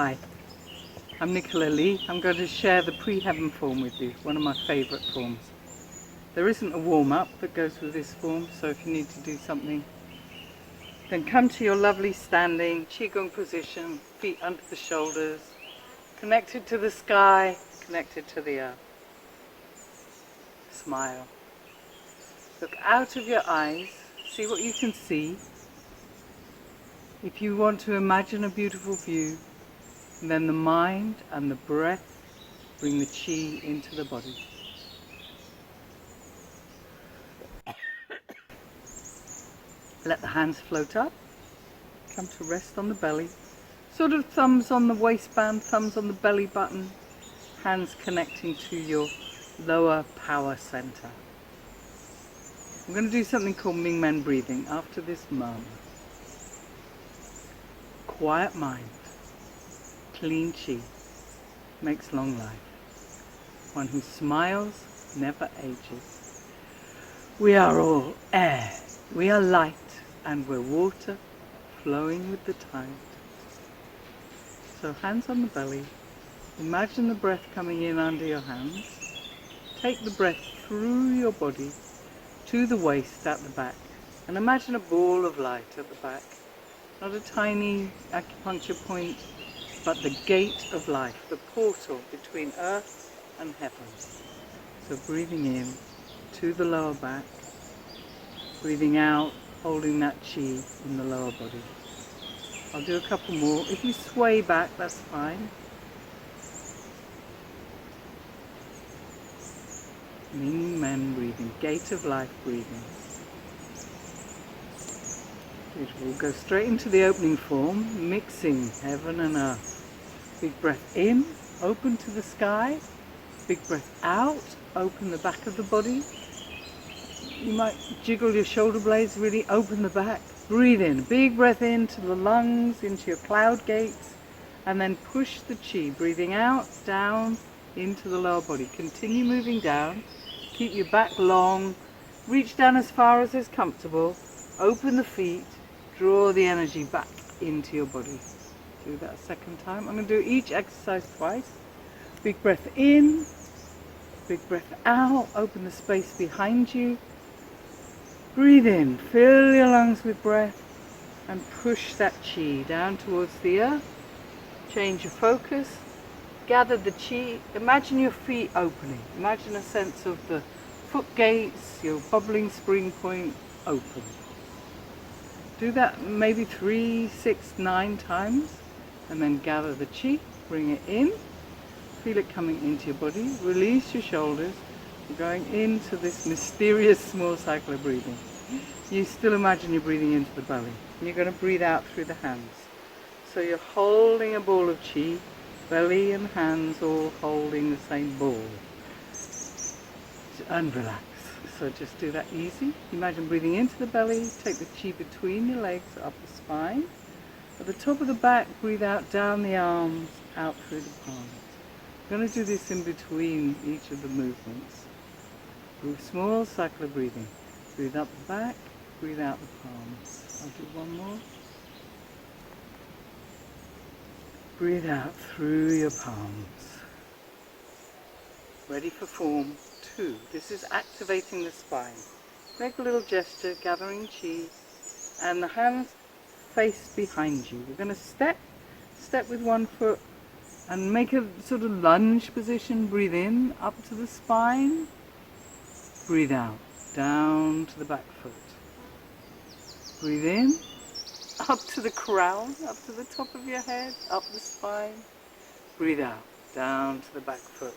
Hi, I'm Nicola Ley. I'm going to share the Pre-Heaven Form with you, one of my favourite forms. There isn't a warm-up that goes with this form, so if you need to do something, then come to your lovely standing Qigong position, feet under the shoulders, connected to the sky, connected to the earth. Smile. Look out of your eyes, see what you can see. If you want to imagine a beautiful view, and then the mind and the breath bring the chi into the body. Let the hands float up, come to rest on the belly, sort of thumbs on the waistband, thumbs on the belly button, hands connecting to your lower power center. I'm going to do something called Ming Men breathing after this murmur. Quiet mind, clean chi, makes long life. One who smiles never ages. We are all air, we are light, and we're water flowing with the tide. So hands on the belly, imagine the breath coming in under your hands. Take the breath through your body to the waist at the back, and imagine a ball of light at the back. Not a tiny acupuncture point, but the gate of life, the portal between earth and heaven. So breathing in to the lower back, breathing out, holding that chi in the lower body. I'll do a couple more. If you sway back, that's fine. Ming Men breathing, gate of life breathing. Beautiful. We'll go straight into the opening form, mixing heaven and earth. Big breath in, open to the sky. Big breath out, open the back of the body. You might jiggle your shoulder blades, really open the back. Breathe in, big breath into the lungs, into your cloud gates, and then push the chi, breathing out, down into the lower body. Continue moving down, keep your back long, reach down as far as is comfortable, open the feet, draw the energy back into your body. Do that a second time. I'm going to do each exercise twice. Big breath in, big breath out, open the space behind you. Breathe in, fill your lungs with breath, and push that chi down towards the earth. Change your focus, gather the chi, imagine your feet opening. Imagine a sense of the foot gates, your bubbling spring point open. Do that maybe 3, 6, 9 times, and then gather the chi, bring it in, feel it coming into your body, release your shoulders. You're going into this mysterious small cycle of breathing. You still imagine you're breathing into the belly. You're going to breathe out through the hands. So you're holding a ball of chi, belly and hands all holding the same ball. And relax. So just do that easy. Imagine breathing into the belly, take the chi between your legs, up the spine. At the top of the back, breathe out down the arms, out through the palms. I'm going to do this in between each of the movements. Breathe, small cycle of breathing. Breathe up the back, breathe out the palms. I'll do one more. Breathe out through your palms. Ready for form 2. This is activating the spine. Make a little gesture, gathering chi, and the hands face behind you. We're going to step with one foot, and make a sort of lunge position. Breathe in, up to the spine. Breathe out, down to the back foot. Breathe in, up to the crown, up to the top of your head, up the spine. Breathe out, down to the back foot.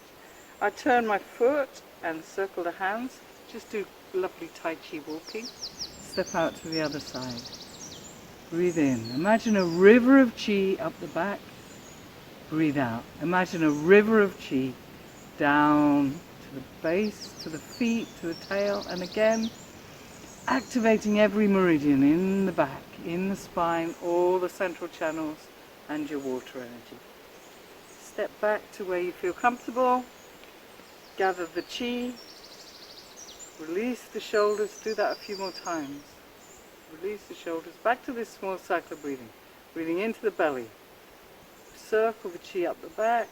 I turn my foot and circle the hands. Just do lovely Tai Chi walking. Step out to the other side. Breathe in. Imagine a river of chi up the back. Breathe out. Imagine a river of chi down to the base, to the feet, to the tail, and again, activating every meridian in the back, in the spine, all the central channels, and your water energy. Step back to where you feel comfortable. Gather the chi. Release the shoulders. Do that a few more times. Release the shoulders. Back to this small cycle of breathing. Breathing into the belly. circle the chi up the back,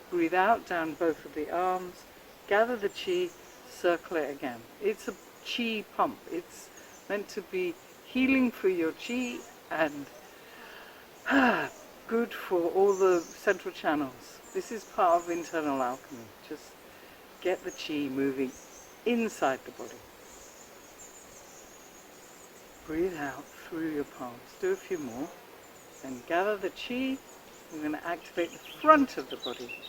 breathe out down both of the arms, gather the chi, circle it again. It's a chi pump. It's meant to be healing for your chi and good for all the central channels. This is part of internal alchemy. Just get the chi moving inside the body. Breathe out through your palms. Do a few more. Then gather the chi. We're going to activate the front of the body.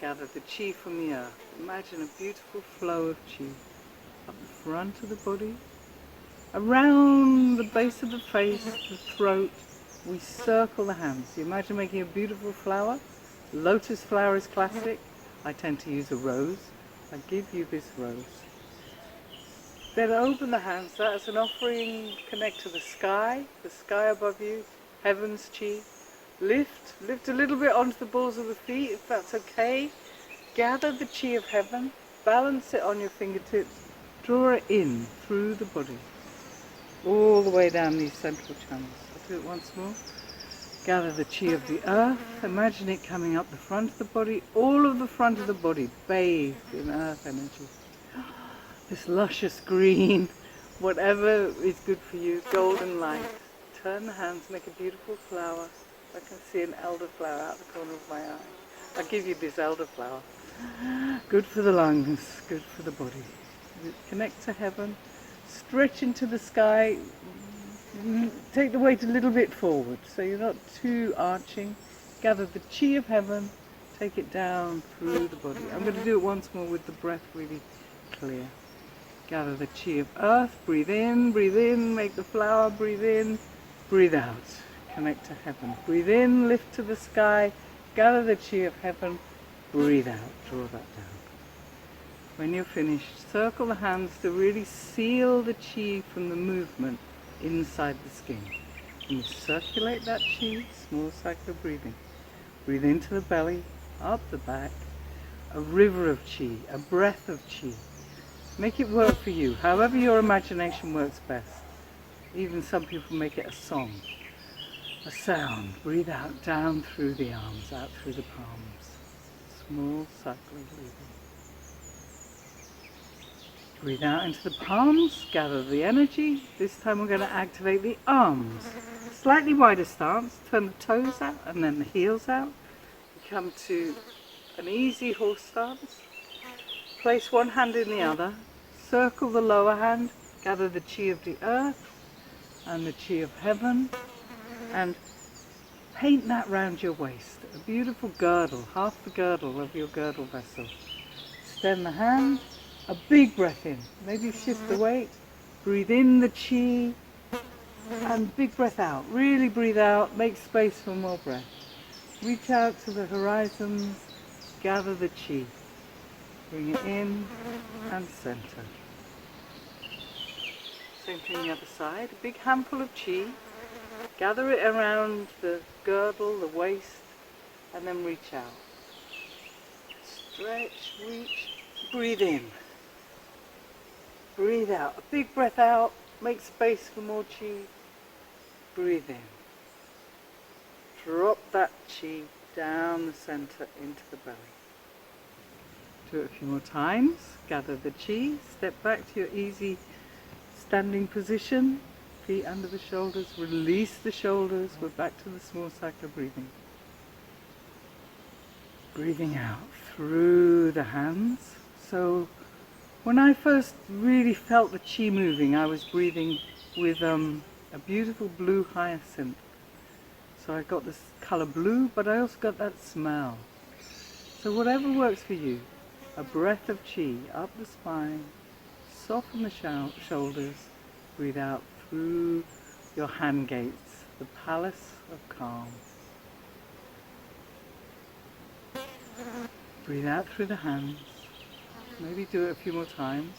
Gather the chi from the earth. Imagine a beautiful flow of chi up the front of the body, around the base of the face, the throat. We circle the hands. You imagine making a beautiful flower. Lotus flower is classic. I tend to use a rose. I give you this rose. Then open the hands. That's an offering. Connect to the sky above you, heaven's chi. Lift a little bit onto the balls of the feet, if that's okay. Gather the chi of heaven. Balance it on your fingertips. Draw it in through the body, all the way down these central channels. I'll do it once more. Gather the chi of the earth. Imagine it coming up the front of the body, all of the front of the body, bathed in earth energy. This luscious green, whatever is good for you, golden light. Turn the hands, make a beautiful flower. I can see an elderflower out the corner of my eye. I'll give you this elderflower. Good for the lungs, good for the body. Connect to heaven, stretch into the sky, take the weight a little bit forward so you're not too arching. Gather the chi of heaven, take it down through the body. I'm going to do it once more with the breath really clear. Gather the chi of earth, breathe in, make the flower, breathe in, breathe out. Connect to heaven. Breathe in, lift to the sky, gather the chi of heaven, breathe out, draw that down. When you're finished, circle the hands to really seal the chi from the movement inside the skin. And you circulate that chi, small cycle of breathing. Breathe into the belly, up the back, a river of chi, a breath of chi. Make it work for you, however your imagination works best. Even some people make it a song, a sound. Breathe out, down through the arms, out through the palms. Small cycle of breathing. Breathe out into the palms, gather the energy. This time we're going to activate the arms. Slightly wider stance, turn the toes out and then the heels out. You come to an easy horse stance. Place one hand in the other, circle the lower hand, gather the chi of the earth and the chi of heaven, and paint that round your waist. A beautiful girdle, half the girdle of your girdle vessel. Extend the hand, a big breath in. Maybe shift the weight. Breathe in the chi, and big breath out. Really breathe out, make space for more breath. Reach out to the horizons, gather the chi. Bring it in and center. Same thing the other side. A big handful of chi. Gather it around the girdle, the waist, and then reach out. Stretch, reach, breathe in. Breathe out. A big breath out. Make space for more chi. Breathe in. Drop that chi down the center into the belly. Do it a few more times. Gather the chi. Step back to your easy standing position. Feet under the shoulders. Release the shoulders. We're back to the small cycle of breathing. Breathing out through the hands. So when I first really felt the chi moving, I was breathing with a beautiful blue hyacinth. So I got this color blue, but I also got that smell. So whatever works for you. A breath of chi up the spine, soften the shoulders, breathe out through your hand gates, the palace of calm. Breathe out through the hands, maybe do it a few more times,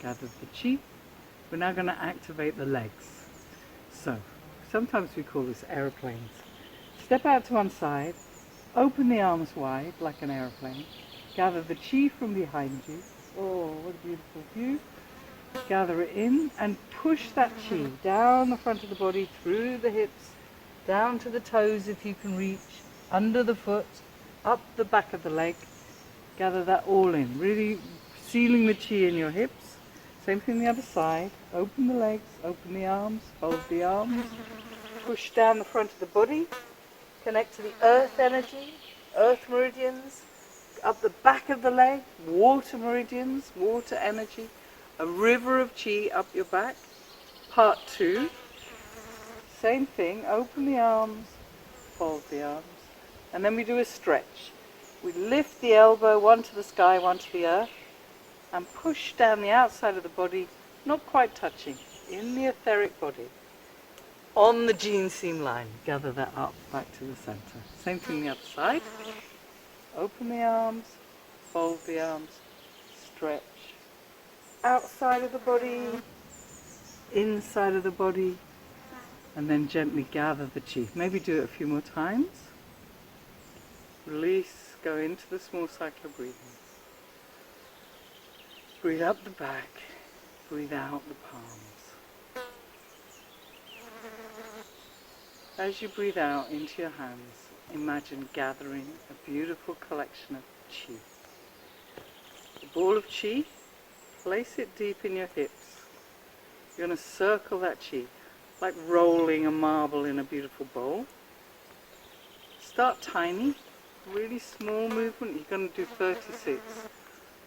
gather the chi. We're now going to activate the legs. So, sometimes we call this aeroplanes. Step out to one side, open the arms wide like an aeroplane. Gather the chi from behind you. Oh, what a beautiful view. Gather it in and push that chi down the front of the body, through the hips, down to the toes if you can reach, under the foot, up the back of the leg. Gather that all in, really sealing the chi in your hips. Same thing the other side. Open the legs, open the arms, fold the arms. Push down the front of the body. Connect to the earth energy, earth meridians. Up the back of the leg, water meridians, water energy. A river of chi up your back. Part 2. Same thing, open the arms, fold the arms. And then we do a stretch. We lift the elbow, one to the sky, one to the earth, and push down the outside of the body, not quite touching, in the etheric body. On the gene seam line, gather that up back to the center. Same thing the other side. Open the arms, fold the arms, stretch. Outside of the body, inside of the body, and then gently gather the chi. Maybe do it a few more times. Release, go into the small cycle of breathing. Breathe up the back, breathe out the palms. As you breathe out into your hands, imagine gathering a beautiful collection of chi. The ball of chi, place it deep in your hips. You're going to circle that chi, like rolling a marble in a beautiful bowl. Start tiny, really small movement. You're going to do 36.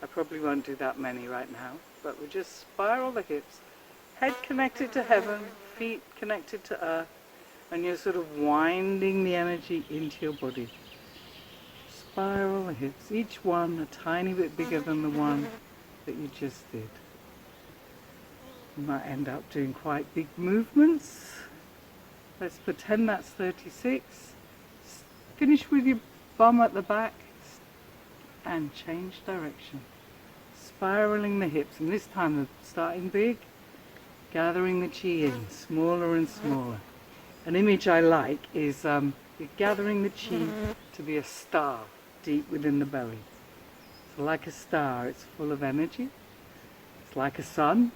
I probably won't do that many right now, but we just spiral the hips, head connected to heaven, feet connected to earth, and you're sort of winding the energy into your body. Spiral the hips, each one a tiny bit bigger than the one that you just did. You might end up doing quite big movements. Let's pretend that's 36. Finish with your bum at the back and change direction. Spiraling the hips, and this time starting big, gathering the chi in, smaller and smaller. An image I like is you're gathering the chi to be a star deep within the belly. So like a star, it's full of energy. It's like a sun,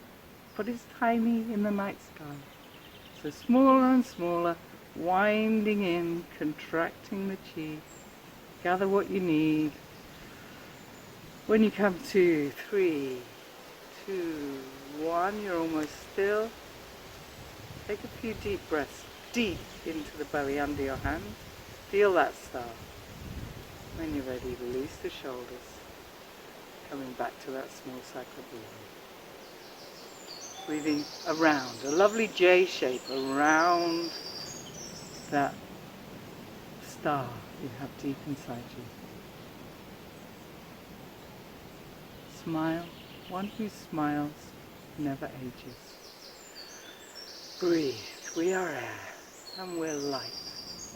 but it's tiny in the night sky. So smaller and smaller, winding in, contracting the chi. Gather what you need. When you come to 3, 2, 1, you're almost still. Take a few deep breaths, deep into the belly under your hand. Feel that star. When you're ready, release the shoulders. Coming back to that small cycle of breathing. Breathing around, a lovely J shape around that star you have deep inside you. Smile. One who smiles never ages. Breathe. We are air, and we're light,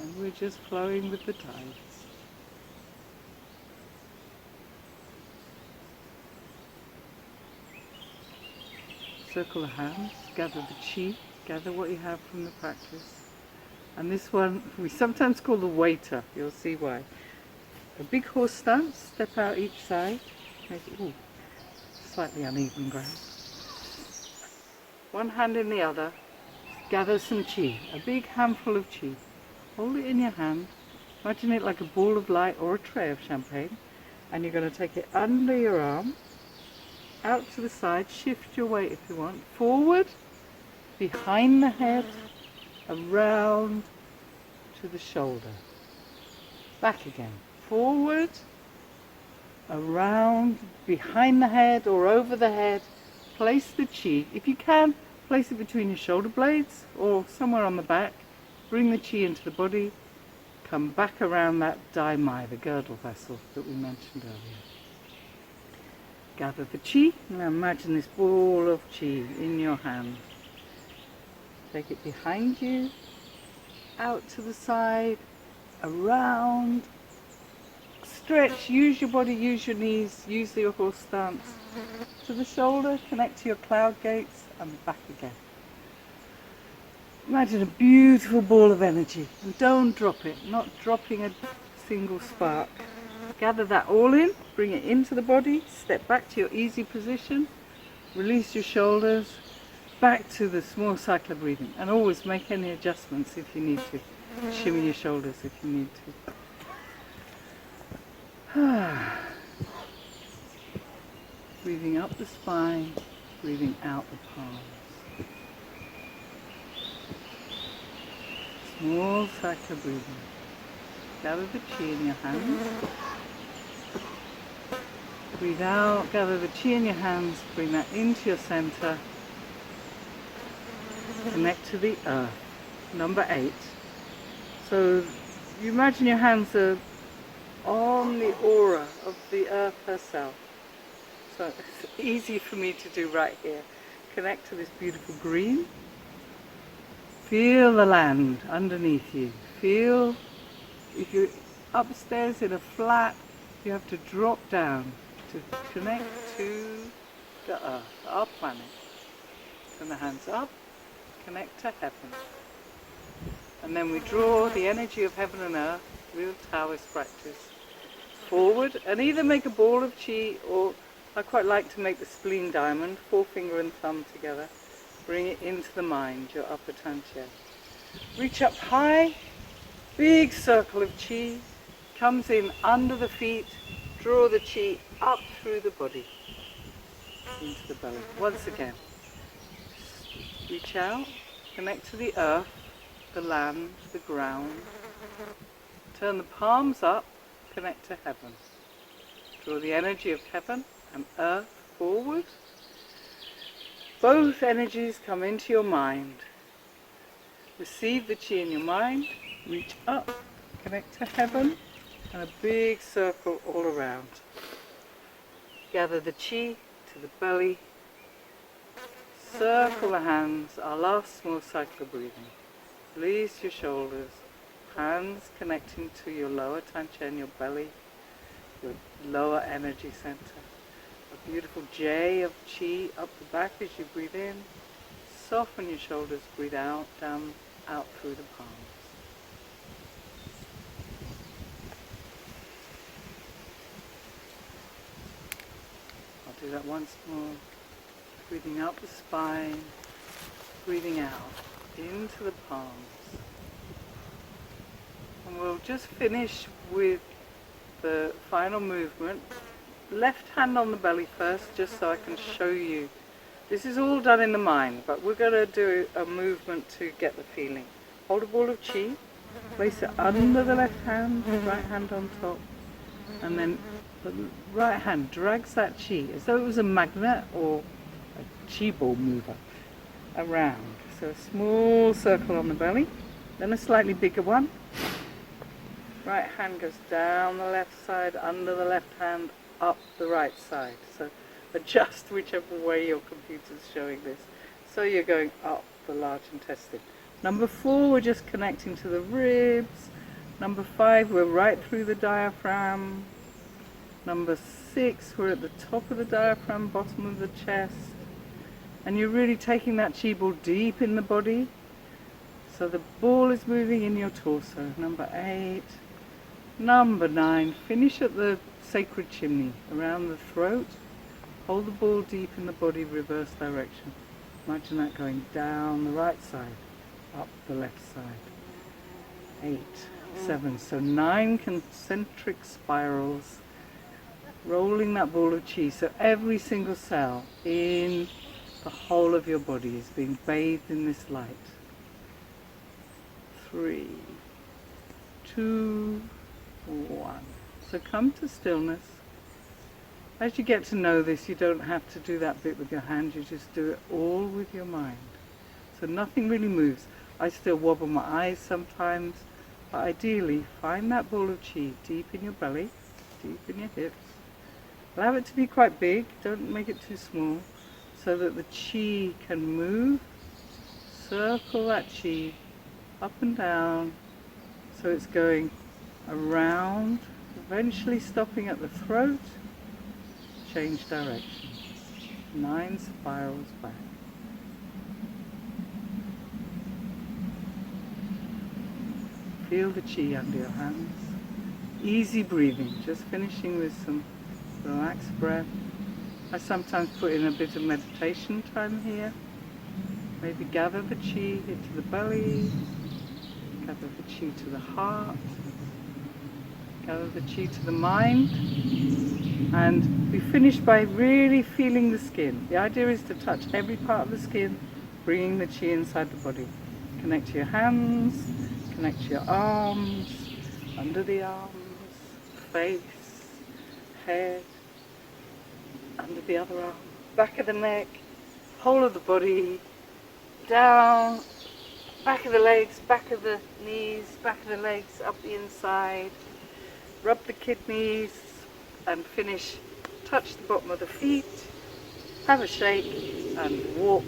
and we're just flowing with the tides. Circle the hands, gather the chi, gather what you have from the practice. And this one we sometimes call the waiter, you'll see why. A big horse stance, step out each side, make it slightly uneven ground. One hand in the other, gather some chi, a big handful of chi. Hold it in your hand, imagine it like a ball of light or a tray of champagne, and you're going to take it under your arm, out to the side, shift your weight if you want, forward, behind the head, around to the shoulder, back again, forward, around, behind the head or over the head. Place the chi, if you can, place it between your shoulder blades or somewhere on the back. Bring the chi into the body, come back around that dai mai, the girdle vessel that we mentioned earlier. Gather the chi, now imagine this ball of chi in your hand. Take it behind you, out to the side, around, stretch, use your body, use your knees, use your horse stance. To the shoulder, connect to your cloud gates and back again. Imagine a beautiful ball of energy and don't drop it, not dropping a single spark. Gather that all in, bring it into the body, step back to your easy position, release your shoulders, back to the small cycle of breathing, and always make any adjustments if you need to. Shimmy your shoulders if you need to. Breathing up the spine, breathing out the palms. Small cycle breathing. Gather the chi in your hands. Breathe out, gather the chi in your hands, bring that into your center. Connect to the earth. Number 8. So you imagine your hands are on the aura of the earth herself. So it's easy for me to do right here. Connect to this beautiful green. Feel the land underneath you. Feel, if you're upstairs in a flat, you have to drop down to connect to the earth, our planet. Turn the hands up, connect to heaven. And then we draw the energy of heaven and earth, real Taoist practice, forward, and either make a ball of chi, or I quite like to make the spleen diamond, forefinger and thumb together. Bring it into the mind, your upper tantia. Reach up high, big circle of chi, comes in under the feet, draw the chi up through the body, into the belly. Once again, reach out, connect to the earth, the land, the ground. Turn the palms up, connect to heaven. Draw the energy of heaven and earth forward. Both energies come into your mind. Receive the chi in your mind, reach up, connect to heaven, and a big circle all around. Gather the chi to the belly, circle the hands, our last small cycle of breathing. Release your shoulders, hands connecting to your lower tantia and your belly, your lower energy center. A beautiful J of chi up the back as you breathe in. Soften your shoulders, breathe out, down, out through the palms. I'll do that once more. Breathing up the spine, breathing out into the palms. And we'll just finish with the final movement. Left hand on the belly first, just so I can show you. This is all done in the mind, but we're going to do a movement to get the feeling. Hold a ball of chi, place it under the left hand, right hand on top, and then the right hand drags that chi as though it was a magnet or a chi ball mover around. So a small circle on the belly, then a slightly bigger one. Right hand goes down the left side, under the left hand, up the right side. So adjust whichever way your computer's showing this. So you're going up the large intestine. Number 4, we're just connecting to the ribs. Number 5, we're right through the diaphragm. Number 6, we're at the top of the diaphragm, bottom of the chest. And you're really taking that chi ball deep in the body. So the ball is moving in your torso. Number 8. Number 9, finish at the sacred chimney, around the throat. Hold the ball deep in the body, reverse direction. Imagine that going down the right side, up the left side. 8, 7, so 9 concentric spirals, rolling that ball of chi. So every single cell in the whole of your body is being bathed in this light. 3, 2, 1. So come to stillness. As you get to know this, you don't have to do that bit with your hand, you just do it all with your mind. So nothing really moves. I still wobble my eyes sometimes, but ideally find that ball of chi deep in your belly, deep in your hips. Allow it to be quite big, don't make it too small, so that the chi can move. Circle that chi up and down, so it's going around, eventually stopping at the throat. Change direction. 9 spirals back. Feel the chi under your hands. Easy breathing, just finishing with some relaxed breath. I sometimes put in a bit of meditation time here. Maybe gather the chi into the belly, gather the chi to the heart, gather the chi to the mind, and we finish by really feeling the skin. The idea is to touch every part of the skin, bringing the chi inside the body. Connect to your hands, connect to your arms, under the arms, face, head, under the other arm, back of the neck, whole of the body, down, back of the legs, back of the knees, back of the legs, up the inside. Rub the kidneys and finish. Touch the bottom of the feet, have a shake and walk